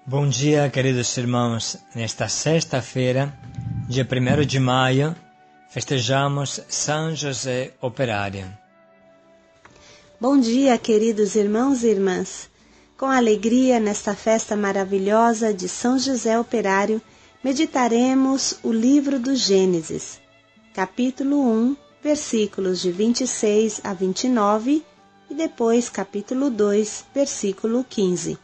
Bom dia, queridos irmãos. Nesta sexta-feira, dia 1º de maio, festejamos São José Operário. Bom dia, queridos irmãos e irmãs. Com alegria, nesta festa maravilhosa de São José Operário, meditaremos o livro do Gênesis, capítulo 1, versículos de 26 a 29 e depois capítulo 2, versículo 15.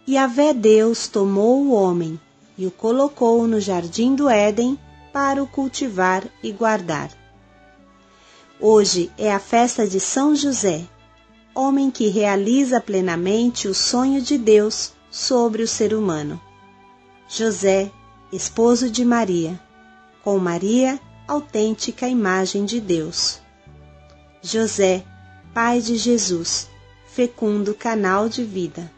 Yahvé Deus tomou o homem e o colocou no jardim do Éden para o cultivar e guardar. Hoje é a festa de São José, homem que realiza plenamente o sonho de Deus sobre o ser humano. José, esposo de Maria, com Maria, autêntica imagem de Deus. José, pai de Jesus, fecundo canal de vida.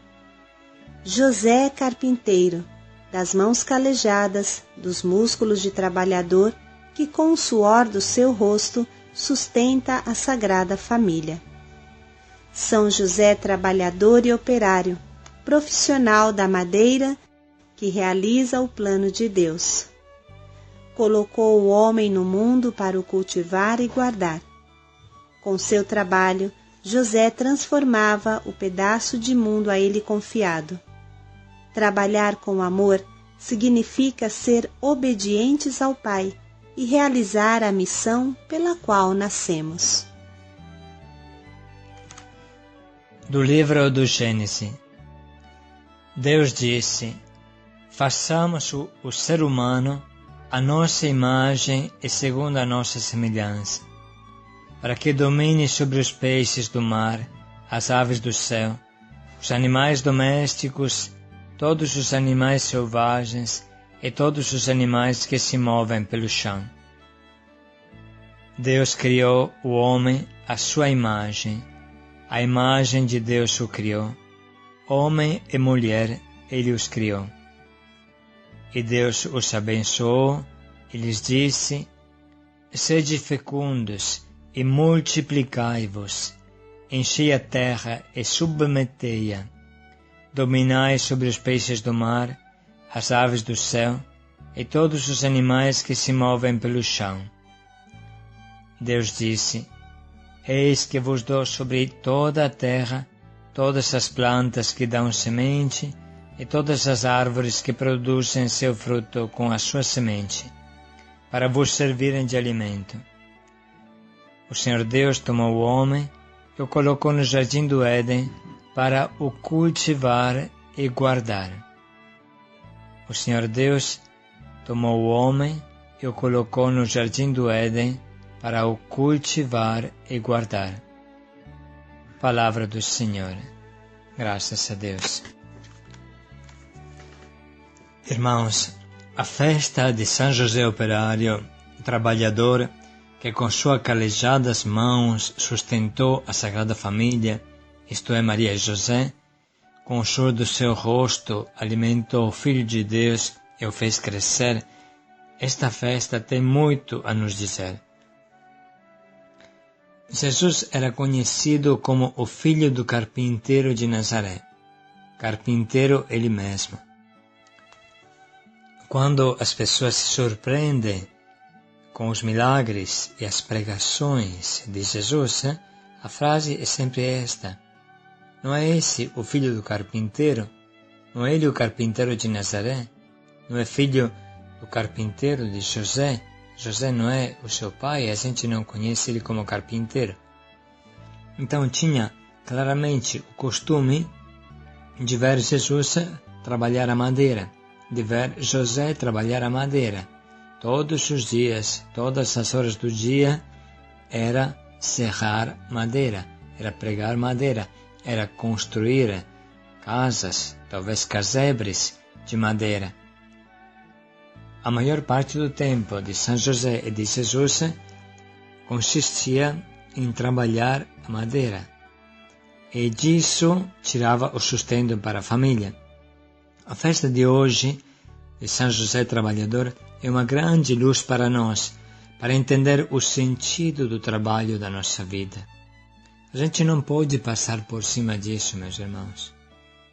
José carpinteiro, das mãos calejadas, dos músculos de trabalhador, que com o suor do seu rosto sustenta a Sagrada Família. São José trabalhador e operário, profissional da madeira, que realiza o plano de Deus. Colocou o homem no mundo para o cultivar e guardar. Com seu trabalho, José transformava o pedaço de mundo a ele confiado. Trabalhar com amor significa ser obedientes ao Pai e realizar a missão pela qual nascemos. Do livro do Gênesis. Deus disse: façamos o ser humano à nossa imagem e segundo a nossa semelhança, para que domine sobre os peixes do mar, as aves do céu, os animais domésticos, todos os animais selvagens e todos os animais que se movem pelo chão. Deus criou o homem à sua imagem. A imagem de Deus o criou. Homem e mulher, ele os criou. E Deus os abençoou e lhes disse: sede fecundos e multiplicai-vos, enchei a terra e submetei-a. Dominai sobre os peixes do mar, as aves do céu e todos os animais que se movem pelo chão. Deus disse: eis que vos dou sobre toda a terra todas as plantas que dão semente e todas as árvores que produzem seu fruto com a sua semente, para vos servirem de alimento. O Senhor Deus tomou o homem e o colocou no jardim do Éden para o cultivar e guardar. O Senhor Deus tomou o homem e o colocou no jardim do Éden para o cultivar e guardar. Palavra do Senhor. Graças a Deus. Irmãos, a festa de São José Operário, trabalhador, que com suas calejadas mãos sustentou a Sagrada Família, isto é, Maria e José, com o suor do seu rosto alimentou o Filho de Deus e o fez crescer. Esta festa tem muito a nos dizer. Jesus era conhecido como o filho do carpinteiro de Nazaré, carpinteiro ele mesmo. Quando as pessoas se surpreendem com os milagres e as pregações de Jesus, a frase é sempre esta: não é esse o filho do carpinteiro? Não é ele o carpinteiro de Nazaré? Não é filho do carpinteiro de José? José não é o seu pai, a gente não conhece ele como carpinteiro. Então tinha claramente o costume de ver Jesus trabalhar a madeira, de ver José trabalhar a madeira. Todos os dias, todas as horas do dia, era serrar madeira, era pregar madeira, era construir casas, talvez casebres de madeira. A maior parte do tempo de São José e de Jesus consistia em trabalhar a madeira, e disso tirava o sustento para a família. A festa de hoje, de São José Trabalhador, é uma grande luz para nós, para entender o sentido do trabalho da nossa vida. A gente não pode passar por cima disso, meus irmãos.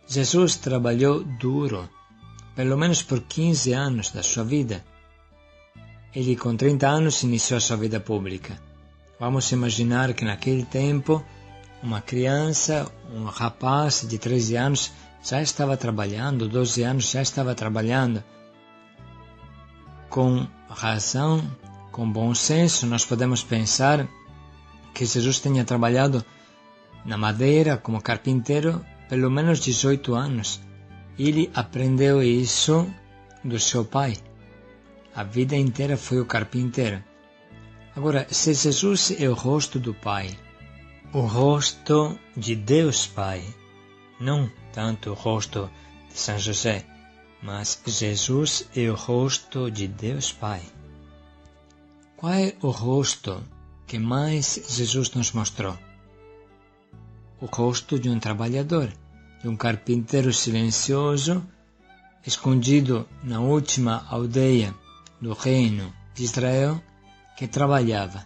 A Jesus trabalhou duro, pelo menos por 15 anos da sua vida. Ele, com 30 anos, iniciou a sua vida pública. Vamos imaginar que naquele tempo, uma criança, um rapaz de 13 anos, já estava trabalhando, 12 anos já estava trabalhando. Com razão, com bom senso, nós podemos pensar que Jesus tenha trabalhado na madeira como carpinteiro pelo menos 18 anos. Ele aprendeu isso do seu pai. A vida inteira foi o carpinteiro. Agora, se Jesus é o rosto do Pai, o rosto de Deus Pai, não tanto o rosto de São José, mas Jesus é o rosto de Deus Pai. Qual é o rosto que mais Jesus nos mostrou? O rosto de um trabalhador, de um carpinteiro silencioso, escondido na última aldeia do reino de Israel, que trabalhava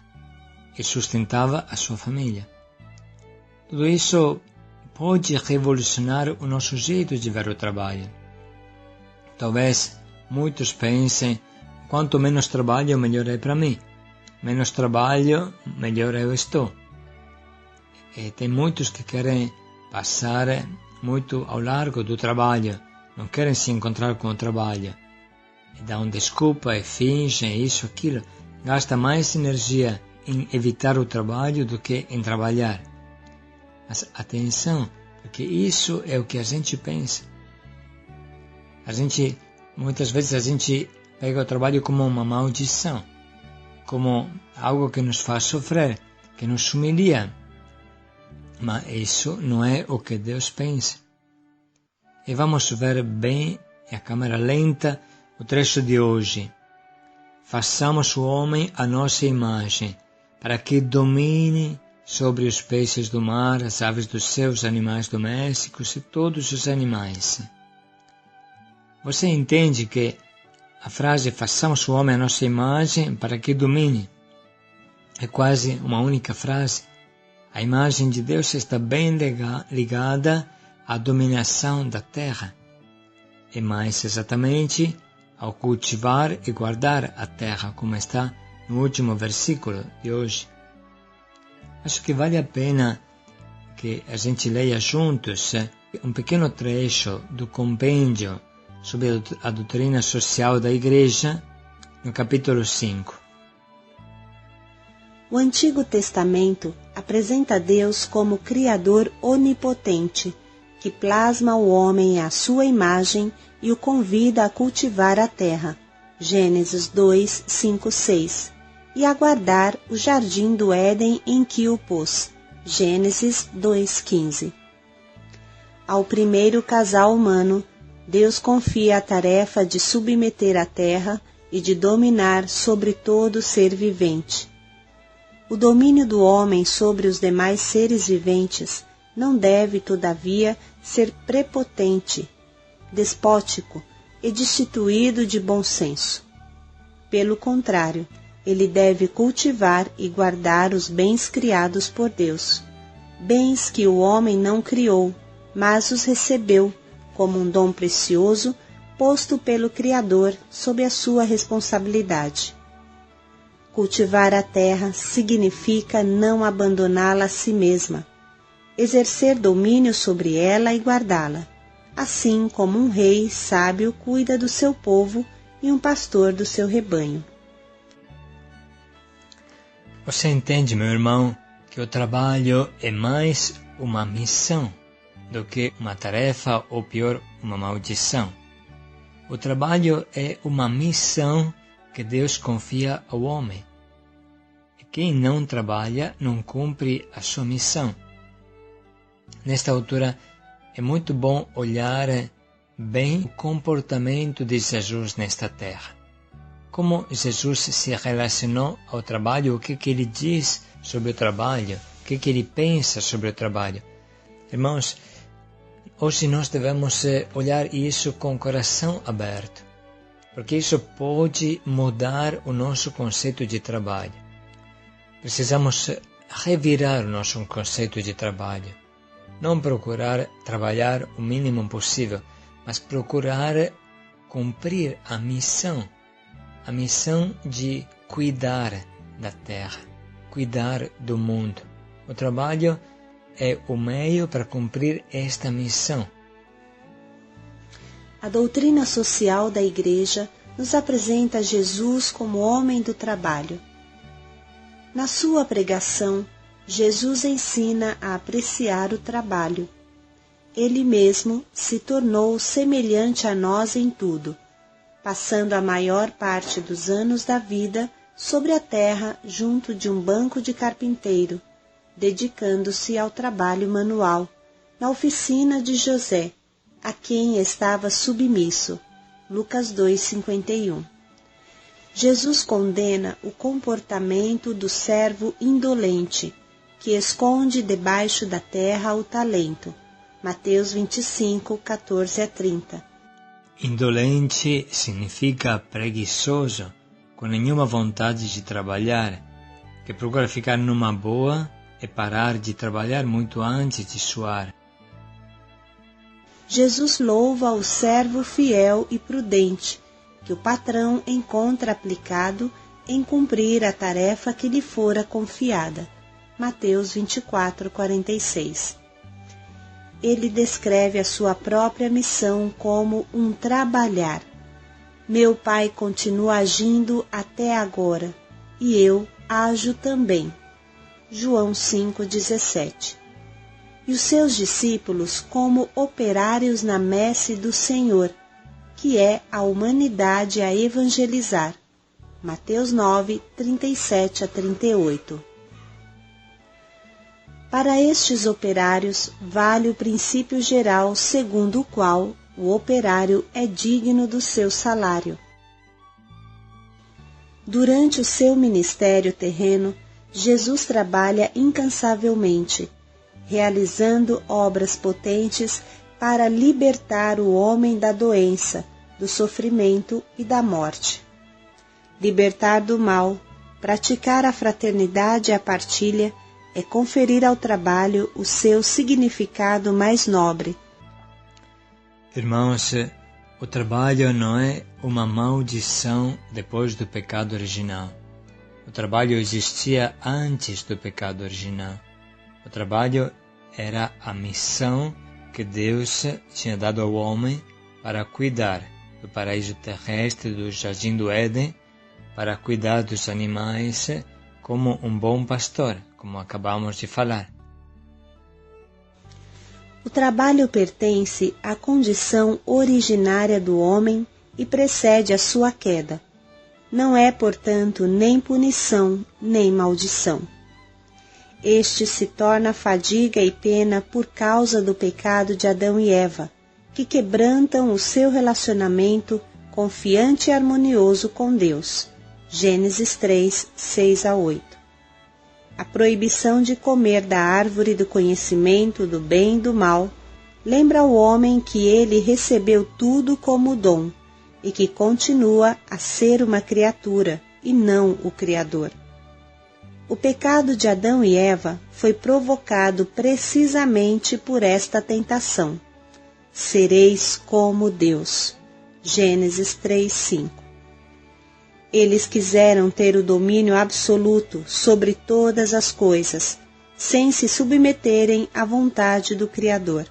e sustentava a sua família. Tudo isso pode revolucionar o nosso jeito de ver o trabalho. Talvez muitos pensem, quanto menos trabalho, melhor é para mim. Menos trabalho, melhor eu estou. E tem muitos que querem passar muito ao largo do trabalho, não querem se encontrar com o trabalho. E dão desculpa e fingem isso, aquilo. Gasta mais energia em evitar o trabalho do que em trabalhar. Mas atenção, porque isso é o que a gente pensa. Muitas vezes a gente pega o trabalho como uma maldição, como algo que nos faz sofrer, que nos humilia. Mas isso não é o que Deus pensa. E vamos ver bem, a câmera lenta, o trecho de hoje. Façamos o homem à nossa imagem, para que domine sobre os peixes do mar, as aves dos céus, os animais domésticos e todos os animais. Você entende que a frase façamos o homem à nossa imagem para que domine é quase uma única frase. A imagem de Deus está bem ligada à dominação da terra, e mais exatamente ao cultivar e guardar a terra, como está no último versículo de hoje. Acho que vale a pena que a gente leia juntos um pequeno trecho do compêndio sobre a doutrina social da Igreja, no capítulo 5. O Antigo Testamento apresenta Deus como Criador onipotente, que plasma o homem à sua imagem e o convida a cultivar a terra, Gênesis 2, 5, 6, e a guardar o jardim do Éden em que o pôs, Gênesis 2, 15. Ao primeiro casal humano, Deus confia a tarefa de submeter a terra e de dominar sobre todo ser vivente. O domínio do homem sobre os demais seres viventes não deve, todavia, ser prepotente, despótico e destituído de bom senso. Pelo contrário, ele deve cultivar e guardar os bens criados por Deus, bens que o homem não criou, mas os recebeu como um dom precioso posto pelo Criador sob a sua responsabilidade. Cultivar a terra significa não abandoná-la a si mesma, exercer domínio sobre ela e guardá-la, assim como um rei sábio cuida do seu povo e um pastor do seu rebanho. Você entende, meu irmão, que o trabalho é mais uma missão do que uma tarefa ou, pior, uma maldição. O trabalho é uma missão que Deus confia ao homem. E quem não trabalha não cumpre a sua missão. Nesta altura, é muito bom olhar bem o comportamento de Jesus nesta terra. Como Jesus se relacionou ao trabalho, o que ele diz sobre o trabalho, o que ele pensa sobre o trabalho. Irmãos, hoje nós devemos olhar isso com o coração aberto, porque isso pode mudar o nosso conceito de trabalho. Precisamos revirar o nosso conceito de trabalho. não procurar trabalhar o mínimo possível, mas procurar cumprir a missão de cuidar da terra, cuidar do mundo. O trabalho é o meio para cumprir esta missão. A doutrina social da Igreja nos apresenta Jesus como homem do trabalho. Na sua pregação, Jesus ensina a apreciar o trabalho. Ele mesmo se tornou semelhante a nós em tudo, passando a maior parte dos anos da vida sobre a terra junto de um banco de carpinteiro, dedicando-se ao trabalho manual, na oficina de José, a quem estava submisso. Lucas 2:51. Jesus condena o comportamento do servo indolente, que esconde debaixo da terra o talento. Mateus 25:14-30. Indolente significa preguiçoso, com nenhuma vontade de trabalhar, que procura ficar numa boa e parar de trabalhar muito antes de suar. Jesus louva o servo fiel e prudente, que o patrão encontra aplicado em cumprir a tarefa que lhe fora confiada. Mateus 24:46. Ele descreve a sua própria missão como um trabalhar. Meu Pai continua agindo até agora, e eu ajo também. João 5:17. E os seus discípulos como operários na messe do Senhor, que é a humanidade a evangelizar. Mateus 9:37-38. Para estes operários, vale o princípio geral segundo o qual o operário é digno do seu salário. Durante o seu ministério terreno, Jesus trabalha incansavelmente, realizando obras potentes para libertar o homem da doença, do sofrimento e da morte. Libertar do mal, praticar a fraternidade e a partilha, é conferir ao trabalho o seu significado mais nobre. Irmãos, o trabalho não é uma maldição depois do pecado original. O trabalho existia antes do pecado original. O trabalho era a missão que Deus tinha dado ao homem para cuidar do paraíso terrestre, do jardim do Éden, para cuidar dos animais como um bom pastor, como acabamos de falar. O trabalho pertence à condição originária do homem e precede a sua queda. Não é, portanto, nem punição, nem maldição. Este se torna fadiga e pena por causa do pecado de Adão e Eva, que quebrantam o seu relacionamento confiante e harmonioso com Deus. Gênesis 3, 6-8. A proibição de comer da árvore do conhecimento do bem e do mal lembra ao homem que ele recebeu tudo como dom e que continua a ser uma criatura e não o Criador. O pecado de Adão e Eva foi provocado precisamente por esta tentação. Sereis como Deus. Gênesis 3:5. Eles quiseram ter o domínio absoluto sobre todas as coisas, sem se submeterem à vontade do Criador.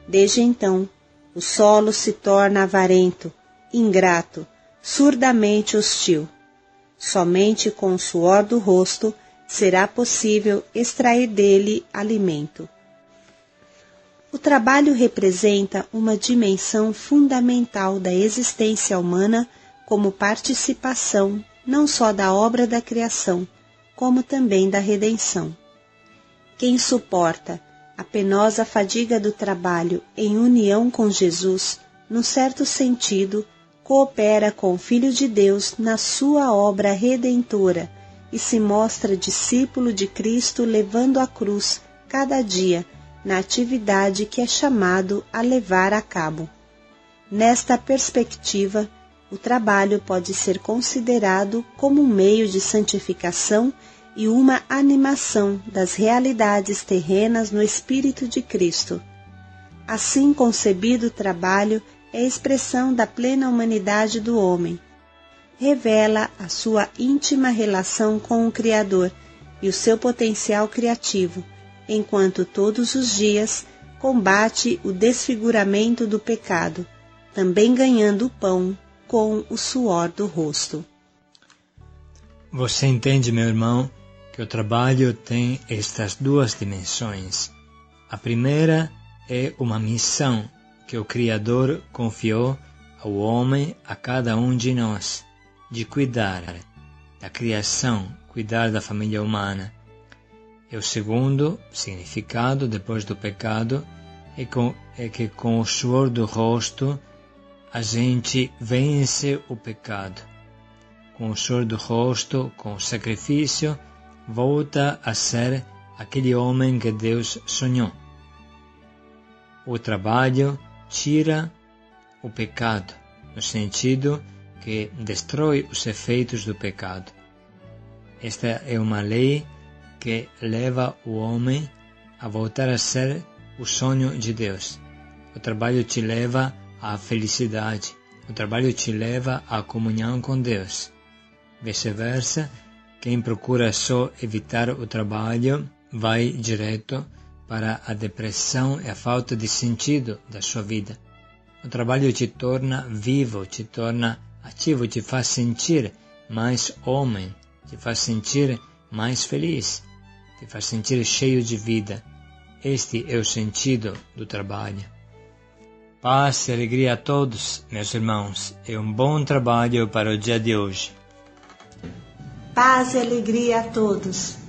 Desde então, o solo se torna avarento, ingrato, surdamente hostil. Somente com o suor do rosto será possível extrair dele alimento. O trabalho representa uma dimensão fundamental da existência humana como participação não só da obra da criação, como também da redenção. Quem suporta a penosa fadiga do trabalho em união com Jesus, num certo sentido, coopera com o Filho de Deus na sua obra redentora e se mostra discípulo de Cristo levando a cruz cada dia na atividade que é chamado a levar a cabo. Nesta perspectiva, o trabalho pode ser considerado como um meio de santificação e uma animação das realidades terrenas no Espírito de Cristo. Assim concebido o trabalho é expressão da plena humanidade do homem. Revela a sua íntima relação com o Criador e o seu potencial criativo, enquanto todos os dias combate o desfiguramento do pecado, também ganhando o pão com o suor do rosto. Você entende, meu irmão, que o trabalho tem estas duas dimensões. A primeira é uma missão que o Criador confiou ao homem, a cada um de nós, de cuidar da criação, cuidar da família humana. E o segundo significado, depois do pecado, é que com o suor do rosto a gente vence o pecado. Com o suor do rosto, com o sacrifício, volta a ser aquele homem que Deus sonhou. O trabalho tira o pecado, no sentido que destrói os efeitos do pecado. Esta é uma lei que leva o homem a voltar a ser o sonho de Deus. O trabalho te leva à felicidade. O trabalho te leva à comunhão com Deus. Vice-versa, quem procura só evitar o trabalho vai direto para a depressão e a falta de sentido da sua vida. O trabalho te torna vivo, te torna ativo, te faz sentir mais homem, te faz sentir mais feliz, te faz sentir cheio de vida. Este é o sentido do trabalho. Paz e alegria a todos, meus irmãos, e um bom trabalho para o dia de hoje. Paz e alegria a todos.